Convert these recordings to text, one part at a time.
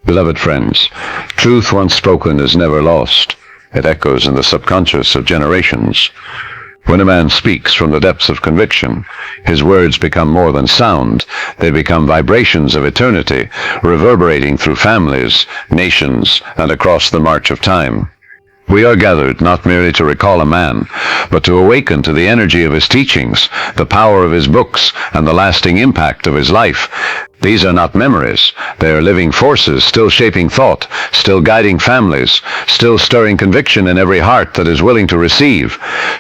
Beloved friends, truth once spoken is never lost. It echoes in the subconscious of generations. When a man speaks from the depths of conviction, his words become more than sound. They become vibrations of eternity, reverberating through families, nations, and across the march of time. We are gathered not merely to recall a man, but to awaken to the energy of his teachings, the power of his books, and the lasting impact of his life. These are not memories. They are living forces, still shaping thought, still guiding families, still stirring conviction in every heart that is willing to receive.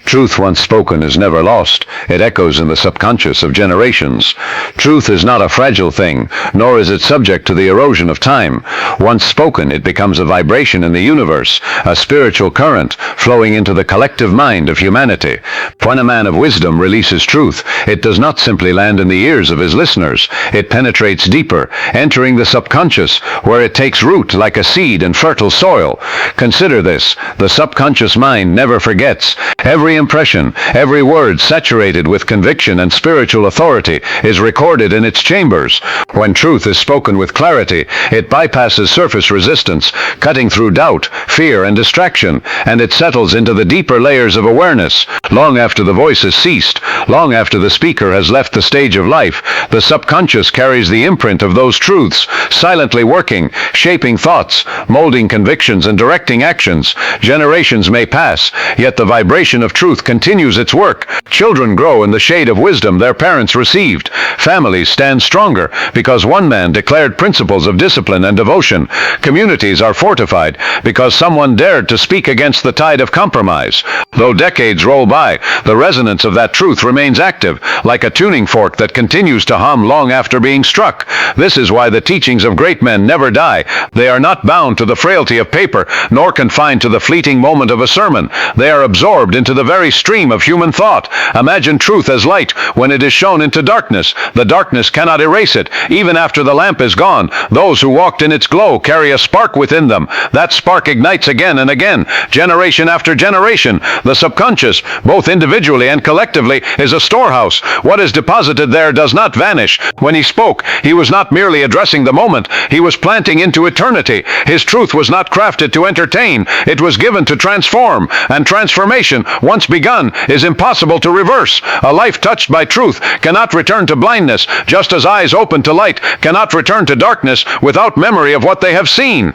Truth once spoken is never lost. It echoes in the subconscious of generations. Truth is not a fragile thing, nor is it subject to the erosion of time. Once spoken, it becomes a vibration in the universe, a spiritual current flowing into the collective mind of humanity. When a man of wisdom releases truth, it does not simply land in the ears of his listeners. It penetrates deeper, entering the subconscious, where it takes root like a seed in fertile soil. Consider this: the subconscious mind never forgets. Every impression, every word saturated with conviction and spiritual authority is recorded in its chambers. When truth is spoken with clarity, it bypasses surface resistance, cutting through doubt, fear, and distraction, and it settles into the deeper layers of awareness. Long after the voice has ceased, long after the speaker has left the stage of life, the subconscious carries the imprint of those truths, silently working, shaping thoughts, molding convictions, and directing actions. Generations may pass, yet the vibration of truth continues its work. Children grow in the shade of wisdom their parents received. Families stand stronger because one man declared principles of discipline and devotion. Communities are fortified because someone dared to speak against the tide of compromise. Though decades roll by, the resonance of that truth remains active, like a tuning fork that continues to hum long after being struck. This is why the teachings of great men never die. They are not bound to the frailty of paper, nor confined to the fleeting moment of a sermon. They are absorbed into the very stream of human thought. Imagine truth as light when it is shown into darkness. The darkness cannot erase it. Even after the lamp is gone, those who walked in its glow carry a spark within them. That spark ignites again and again, generation after generation. The subconscious, both individually and collectively, is a storehouse. What is deposited there does not vanish. When he spoke, he was not merely addressing the moment. He was planting into eternity. His truth was not crafted to entertain. It was given to transform. And transformation, once begun, is impossible to reverse. A life touched by truth cannot return to blindness, just as eyes open to light cannot return to darkness without memory of what they have seen.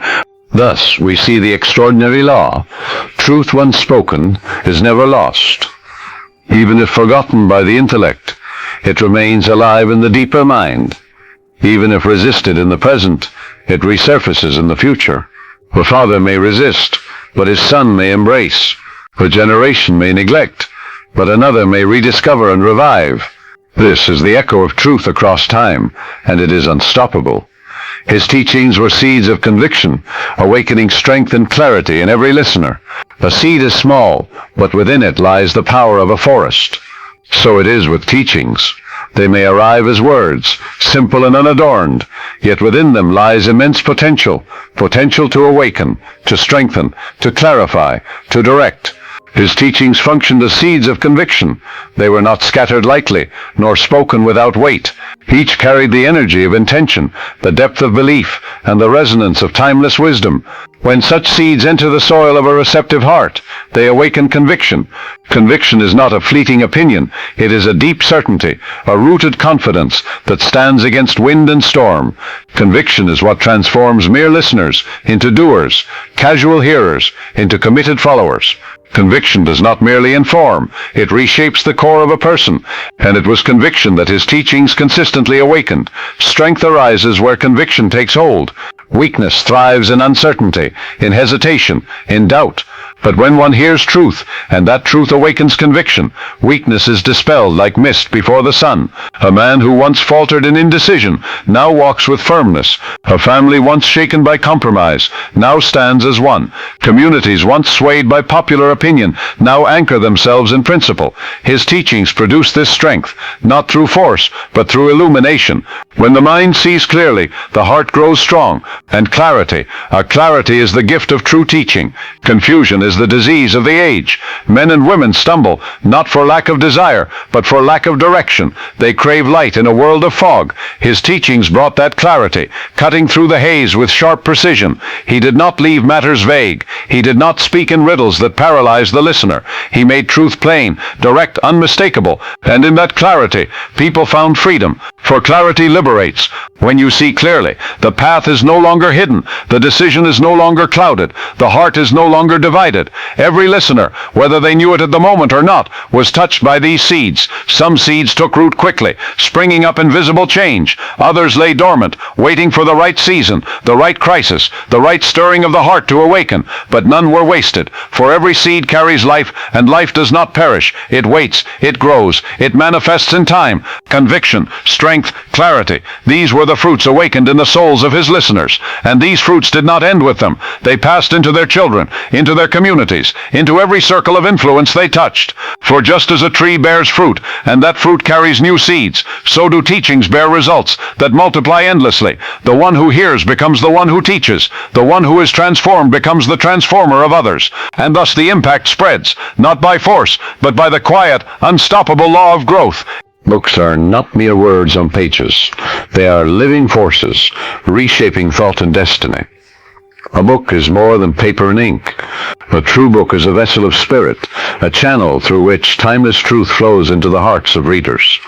Thus, we see the extraordinary law. Truth once spoken is never lost. Even if forgotten by the intellect, it remains alive in the deeper mind. Even if resisted in the present, it resurfaces in the future. A father may resist, but his son may embrace. A generation may neglect, but another may rediscover and revive. This is the echo of truth across time, and it is unstoppable. His teachings were seeds of conviction, awakening strength and clarity in every listener. A seed is small, but within it lies the power of a forest. So it is with teachings. They may arrive as words, simple and unadorned, yet within them lies immense potential to awaken, to strengthen, to clarify, to direct. His teachings functioned as seeds of conviction. They were not scattered lightly, nor spoken without weight. Each carried the energy of intention, the depth of belief, and the resonance of timeless wisdom. When such seeds enter the soil of a receptive heart, they awaken conviction. Conviction is not a fleeting opinion. It is a deep certainty, a rooted confidence that stands against wind and storm. Conviction is what transforms mere listeners into doers, casual hearers into committed followers. Conviction does not merely inform, it reshapes the core of a person, and it was conviction that his teachings consistently awakened. Strength arises where conviction takes hold. Weakness thrives in uncertainty, in hesitation, in doubt. But when one hears truth, and that truth awakens conviction, weakness is dispelled like mist before the sun. A man who once faltered in indecision now walks with firmness. A family once shaken by compromise now stands as one. Communities once swayed by popular opinion now anchor themselves in principle. His teachings produce this strength, not through force, but through illumination. When the mind sees clearly, the heart grows strong, and clarity is the gift of true teaching. Confusion is is the disease of the age. Men and women stumble, not for lack of desire, but for lack of direction. They crave light in a world of fog. His teachings brought that clarity, cutting through the haze with sharp precision. He did not leave matters vague. He did not speak in riddles that paralyzed the listener. He made truth plain, direct, unmistakable, and in that clarity, people found freedom. For clarity liberates. When you see clearly, the path is no longer hidden, the decision is no longer clouded, the heart is no longer divided. Every listener, whether they knew it at the moment or not, was touched by these seeds. Some seeds took root quickly, springing up in visible change. Others lay dormant, waiting for the right season, the right crisis, the right stirring of the heart to awaken. But none were wasted, for every seed carries life, and life does not perish. It waits, it grows, it manifests in time. Conviction, strength, clarity. These were the fruits awakened in the souls of his listeners. And these fruits did not end with them. They passed into their children, into their communities, into every circle of influence they touched. For just as a tree bears fruit, and that fruit carries new seeds, so do teachings bear results that multiply endlessly. The one who hears becomes the one who teaches. The one who is transformed becomes the transformer of others. And thus the impact spreads, not by force, but by the quiet, unstoppable law of growth. Books are not mere words on pages. They are living forces, reshaping thought and destiny. A book is more than paper and ink. A true book is a vessel of spirit, a channel through which timeless truth flows into the hearts of readers.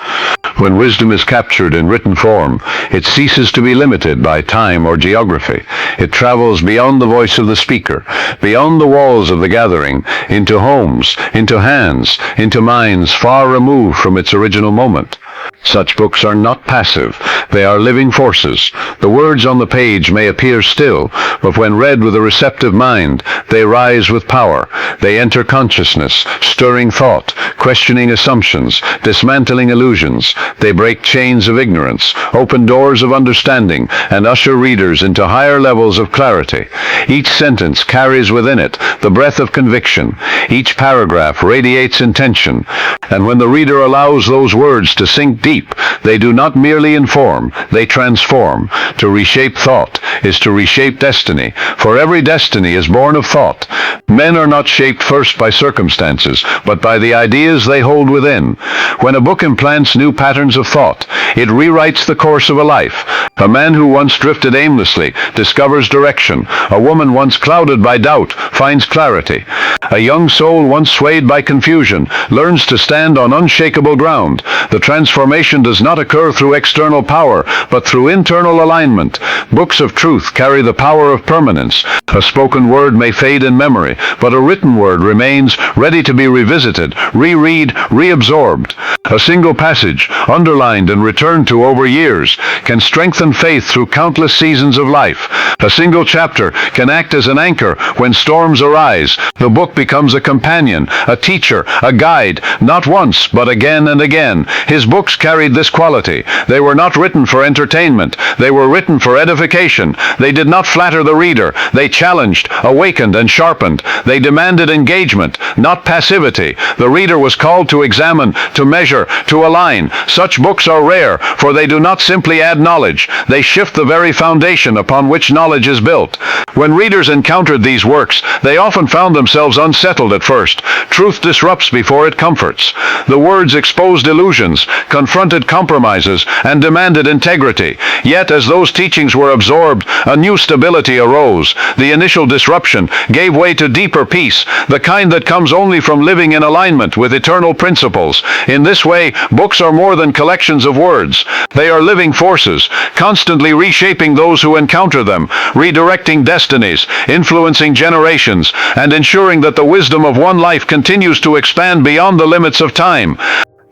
When wisdom is captured in written form, it ceases to be limited by time or geography. It travels beyond the voice of the speaker, beyond the walls of the gathering, into homes, into hands, into minds far removed from its original moment. Such books are not passive. They are living forces. The words on the page may appear still, but when read with a receptive mind, they rise with power. They enter consciousness, stirring thought, questioning assumptions, dismantling illusions. They break chains of ignorance, open doors of understanding, and usher readers into higher levels of clarity. Each sentence carries within it the breath of conviction. Each paragraph radiates intention. And when the reader allows those words to sink deep, they do not merely inform, they transform. To reshape thought is to reshape destiny, for every destiny is born of thought. Men are not shaped first by circumstances, but by the ideas they hold within. When a book implants new patterns of thought, it rewrites the course of a life. A man who once drifted aimlessly discovers direction. A woman once clouded by doubt finds clarity. A young soul once swayed by confusion learns to stand on unshakable ground. The transformation does not occur through external power, but through internal alignment. Books of truth carry the power of permanence. A spoken word may fade in memory, but a written word remains, ready to be revisited, reread, reabsorbed. A single passage, underlined and returned to over years, can strengthen faith through countless seasons of life. A single chapter can act as an anchor when storms arise. The book becomes a companion, a teacher, a guide, not once, but again and again. His books carried this quality. They were not written for entertainment. They were written for edification. They did not flatter the reader. They challenged, awakened, and sharpened. They demanded engagement, not passivity. The reader was called to examine, to measure, to align. Such books are rare, for they do not simply add knowledge. They shift the very foundation upon which knowledge is built. When readers encountered these works, they often found themselves unsettled at first. Truth disrupts before it comforts. The words exposed illusions, confronted compromises, and demanded integrity. Yet, as those teachings were absorbed, a new stability arose. The initial disruption gave way to deeper peace, the kind that comes only from living in alignment with eternal principles. In this way, books are more than collections of words. They are living forces, constantly reshaping those who encounter them, redirecting destinies, influencing generations, and ensuring that the wisdom of one life continues to expand beyond the limits of time.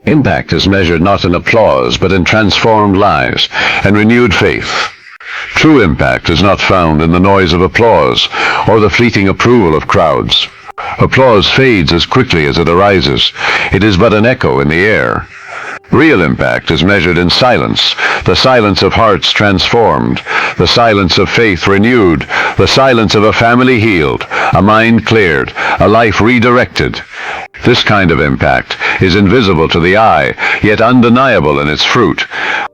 Impact is measured not in applause, but in transformed lives and renewed faith. True impact is not found in the noise of applause or the fleeting approval of crowds. Applause fades as quickly as it arises. It is but an echo in the air. Real impact is measured in silence, the silence of hearts transformed, the silence of faith renewed, the silence of a family healed, a mind cleared, a life redirected. This kind of impact is invisible to the eye, yet undeniable in its fruit.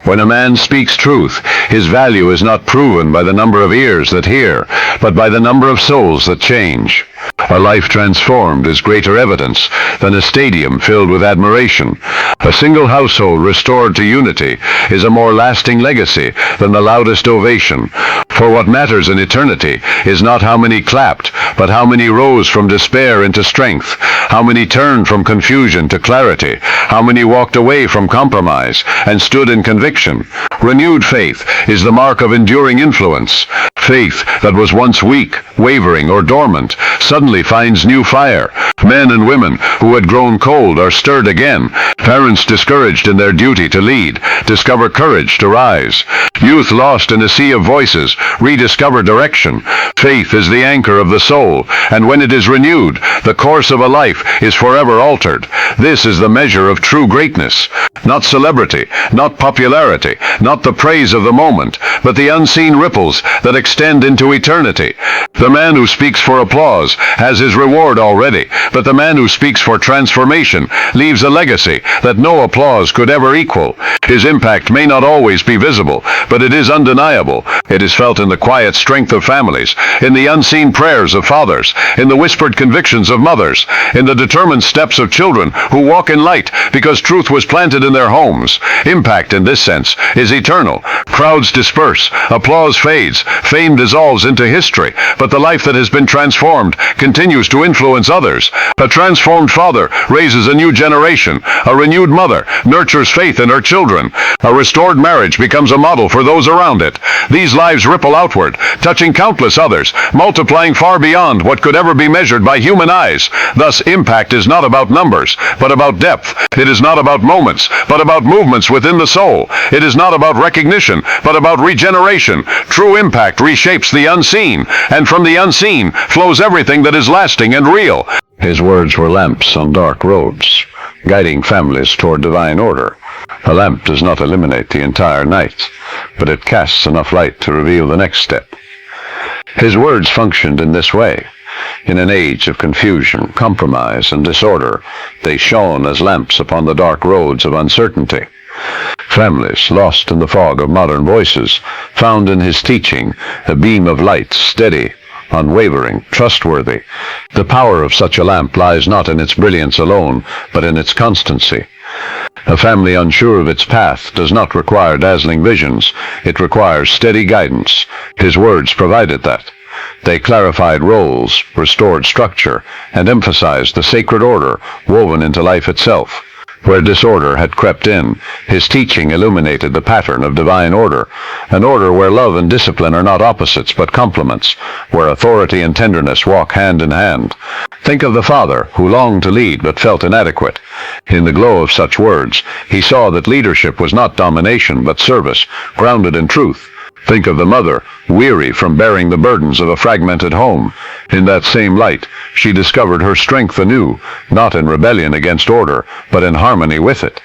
When a man speaks truth, his value is not proven by the number of ears that hear, but by the number of souls that change. A life transformed is greater evidence than a stadium filled with admiration. A single household restored to unity is a more lasting legacy than the loudest ovation. For what matters in eternity is not how many clapped, but how many rose from despair into strength, how many turned from confusion to clarity, how many walked away from compromise and stood in conviction. Renewed faith is the mark of enduring influence. Faith that was once weak, wavering, or dormant suddenly finds new fire. Men and women who had grown cold are stirred again. Parents discouraged in their duty to lead discover courage to rise. Youth lost in a sea of voices rediscover direction. Faith is the anchor of the soul, and when it is renewed, the course of a life is forever altered. This is the measure of true greatness. Not celebrity, not popularity, not the praise of the moment, but the unseen ripples that extend into eternity. The man who speaks for applause has his reward already, but the man who speaks for transformation leaves a legacy that no applause could ever equal. His impact may not always be visible, but it is undeniable. It is felt in the quiet strength of families, in the unseen prayers of fathers, in the whispered convictions of mothers, in the determined steps of children who walk in light because truth was planted in their homes. Impact in this sense is eternal. Crowds disperse, applause fades, fame dissolves into history, but the life that has been transformed continues to influence others. A transformed father raises a new generation. A renewed mother nurtures faith in her children. A restored marriage becomes a model for those around it. These lives ripple outward, touching countless others, multiplying far beyond what could ever be measured by human eyes. Thus, impact is not about numbers, but about depth. It is not about moments, but about movements within the soul. It is not about recognition, but about regeneration. True impact reshapes the unseen, and from the unseen flows everything that is lasting and real. His words were lamps on dark roads, guiding families toward divine order. A lamp does not illuminate the entire night, but it casts enough light to reveal the next step. His words functioned in this way. In an age of confusion, compromise, and disorder, they shone as lamps upon the dark roads of uncertainty. Families, lost in the fog of modern voices, found in his teaching a beam of light, steady, unwavering, trustworthy. The power of such a lamp lies not in its brilliance alone, but in its constancy. A family unsure of its path does not require dazzling visions. It requires steady guidance. His words provided that. They clarified roles, restored structure, and emphasized the sacred order woven into life itself. Where disorder had crept in, his teaching illuminated the pattern of divine order, an order where love and discipline are not opposites but complements, where authority and tenderness walk hand in hand. Think of the father who longed to lead but felt inadequate. In the glow of such words, he saw that leadership was not domination but service, grounded in truth. Think of the mother, weary from bearing the burdens of a fragmented home. In that same light, she discovered her strength anew, not in rebellion against order, but in harmony with it.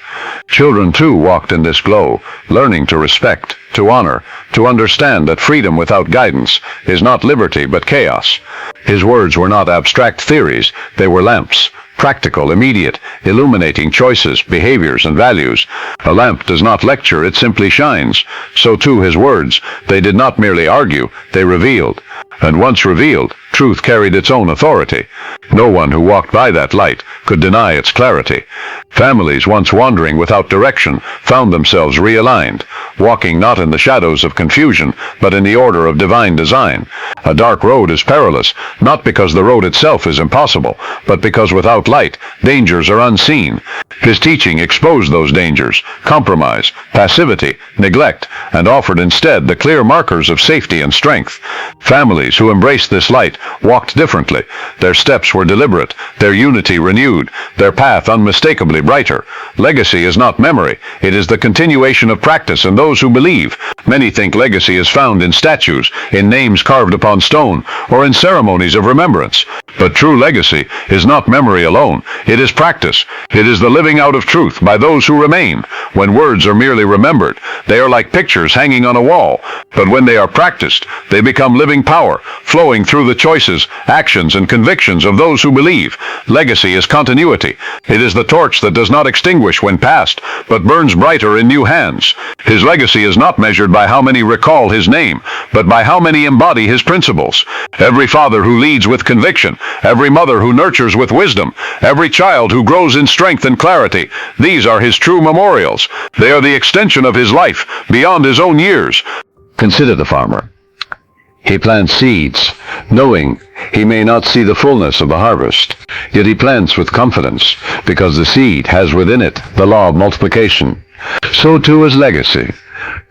Children, too, walked in this glow, learning to respect, to honor, to understand that freedom without guidance is not liberty but chaos. His words were not abstract theories, they were lamps. Practical, immediate, illuminating choices, behaviors, and values. A lamp does not lecture, it simply shines. So too his words. They did not merely argue, they revealed. And once revealed, truth carried its own authority. No one who walked by that light could deny its clarity. Families once wandering without direction found themselves realigned, walking not in the shadows of confusion, but in the order of divine design. A dark road is perilous, not because the road itself is impossible, but because without light, dangers are unseen. His teaching exposed those dangers, compromise, passivity, neglect, and offered instead the clear markers of safety and strength. Families who embraced this light walked differently. Their steps were deliberate, their unity renewed, their path unmistakably brighter. Legacy is not memory, it is the continuation of practice in those who believe. Many think legacy is found in statues, in names carved upon stone, or in ceremonies of remembrance. But true legacy is not memory alone, it is practice. It is the living out of truth by those who remain. When words are merely remembered, they are like pictures hanging on a wall. But when they are practiced, they become living power, flowing through the choices, actions, and convictions of those who believe. Legacy is continuity. It is the torch that does not extinguish when passed, but burns brighter in new hands. His legacy is not measured by how many recall his name, but by how many embody his principles. Every father who leads with conviction every mother who nurtures with wisdom, every child who grows in strength and clarity. These are his true memorials. They are the extension of his life, beyond his own years. Consider the farmer. He plants seeds, knowing he may not see the fullness of the harvest. Yet he plants with confidence, because the seed has within it the law of multiplication. So too is legacy.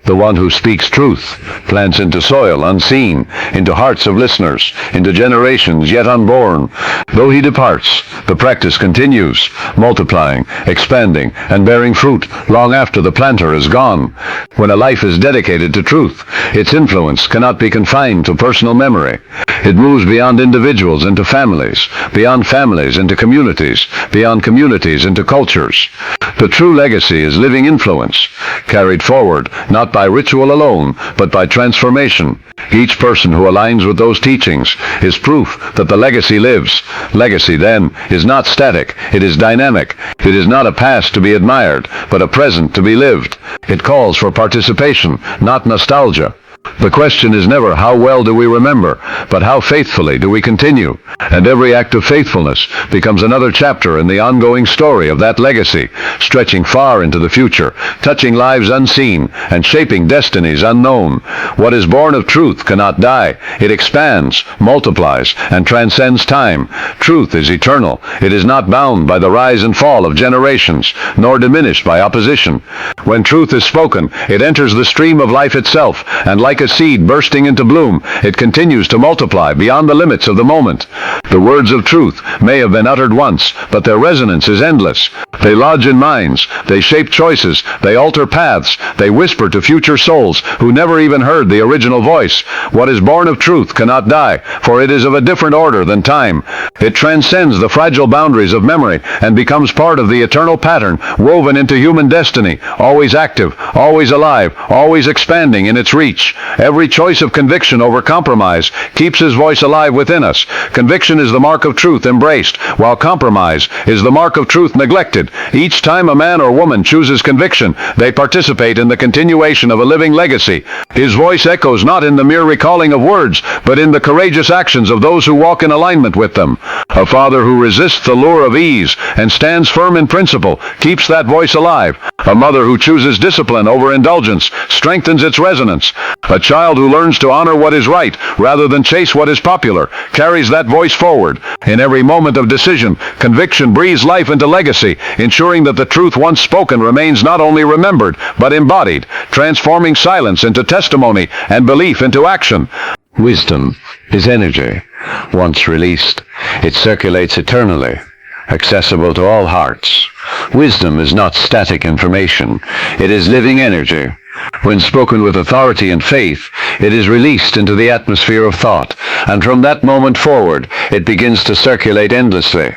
The one who speaks truth plants into soil unseen, into hearts of listeners, into generations yet unborn. Though he departs, the practice continues, multiplying, expanding, and bearing fruit long after the planter is gone. When a life is dedicated to truth, its influence cannot be confined to personal memory. It moves beyond individuals into families, beyond families into communities, beyond communities into cultures. The true legacy is living influence, carried forward not by ritual alone, but by transformation. Each person who aligns with those teachings is proof that the legacy lives. Legacy, then, is not static. It is dynamic. It is not a past to be admired, but a present to be lived. It calls for participation, not nostalgia. The question is never how well do we remember, but how faithfully do we continue. And every act of faithfulness becomes another chapter in the ongoing story of that legacy, stretching far into the future, touching lives unseen, and shaping destinies unknown. What is born of truth cannot die. It expands, multiplies, and transcends time. Truth is eternal. It is not bound by the rise and fall of generations, nor diminished by opposition. When truth is spoken, it enters the stream of life itself, and like a seed bursting into bloom, it continues to multiply beyond the limits of the moment. The words of truth may have been uttered once, but their resonance is endless. They lodge in minds, they shape choices, they alter paths, they whisper to future souls who never even heard the original voice. What is born of truth cannot die, for it is of a different order than time. It transcends the fragile boundaries of memory and becomes part of the eternal pattern woven into human destiny, always active, always alive, always expanding in its reach. Every choice of conviction over compromise keeps his voice alive within us. Conviction is the mark of truth embraced, while compromise is the mark of truth neglected. Each time a man or woman chooses conviction, they participate in the continuation of a living legacy. His voice echoes not in the mere recalling of words, but in the courageous actions of those who walk in alignment with them. A father who resists the lure of ease and stands firm in principle keeps that voice alive. A mother who chooses discipline over indulgence strengthens its resonance. A child who learns to honor what is right rather than chase what is popular carries that voice forward. In every moment of decision, conviction breathes life into legacy, ensuring that the truth once spoken remains not only remembered, but embodied, transforming silence into testimony and belief into action. Wisdom is energy. Once released, it circulates eternally, accessible to all hearts. Wisdom is not static information. It is living energy. When spoken with authority and faith, it is released into the atmosphere of thought, and from that moment forward, it begins to circulate endlessly.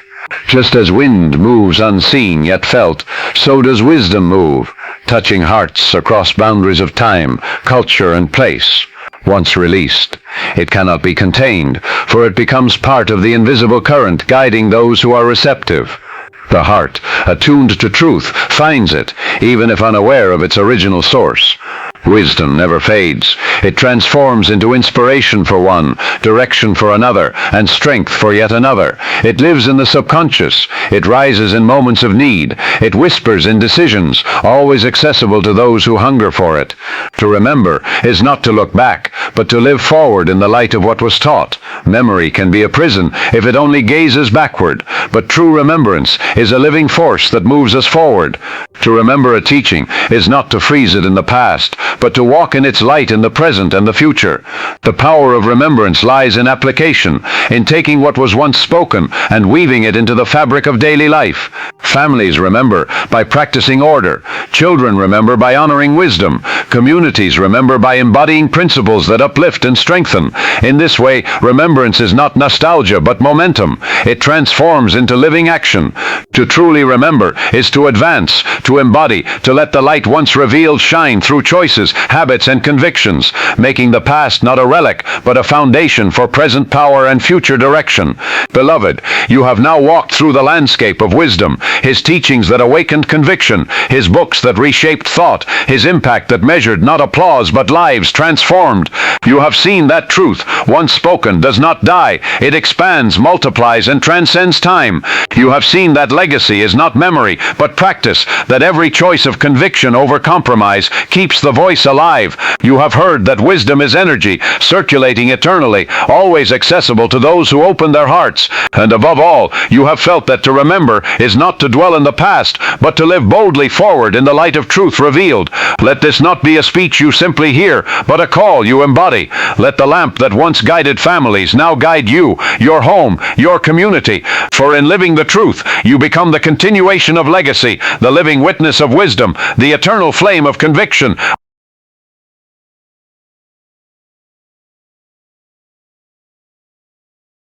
Just as wind moves unseen yet felt, so does wisdom move, touching hearts across boundaries of time, culture, and place. Once released, it cannot be contained, for it becomes part of the invisible current guiding those who are receptive. The heart, attuned to truth, finds it, even if unaware of its original source. Wisdom never fades. It transforms into inspiration for one, direction for another, and strength for yet another. It lives in the subconscious. It rises in moments of need. It whispers in decisions, always accessible to those who hunger for it. To remember is not to look back, but to live forward in the light of what was taught. Memory can be a prison if it only gazes backward, but true remembrance is a living force that moves us forward. To remember a teaching is not to freeze it in the past, but to walk in its light in the present and the future. The power of remembrance lies in application, in taking what was once spoken and weaving it into the fabric of daily life. Families remember by practicing order. Children remember by honoring wisdom. Communities remember by embodying principles that uplift and strengthen. In this way, remembrance is not nostalgia, but momentum. It transforms into living action. To truly remember is to advance, to embody, to let the light once revealed shine through choices choices, habits, and convictions, making the past not a relic, but a foundation for present power and future direction. Beloved, you have now walked through the landscape of wisdom, his teachings that awakened conviction, his books that reshaped thought, his impact that measured not applause but lives transformed. You have seen that truth, once spoken, does not die. It expands, multiplies, and transcends time. You have seen that legacy is not memory, but practice, that every choice of conviction over compromise keeps the voice alive. You have heard that wisdom is energy, circulating eternally, always accessible to those who open their hearts. And above all, you have felt that to remember is not to dwell in the past, but to live boldly forward in the light of truth revealed. Let this not be a speech you simply hear, but a call you embody. Let the lamp that once guided families now guide you, your home, your community. For in living the truth, you become the continuation of legacy, the living witness of wisdom, the eternal flame of conviction.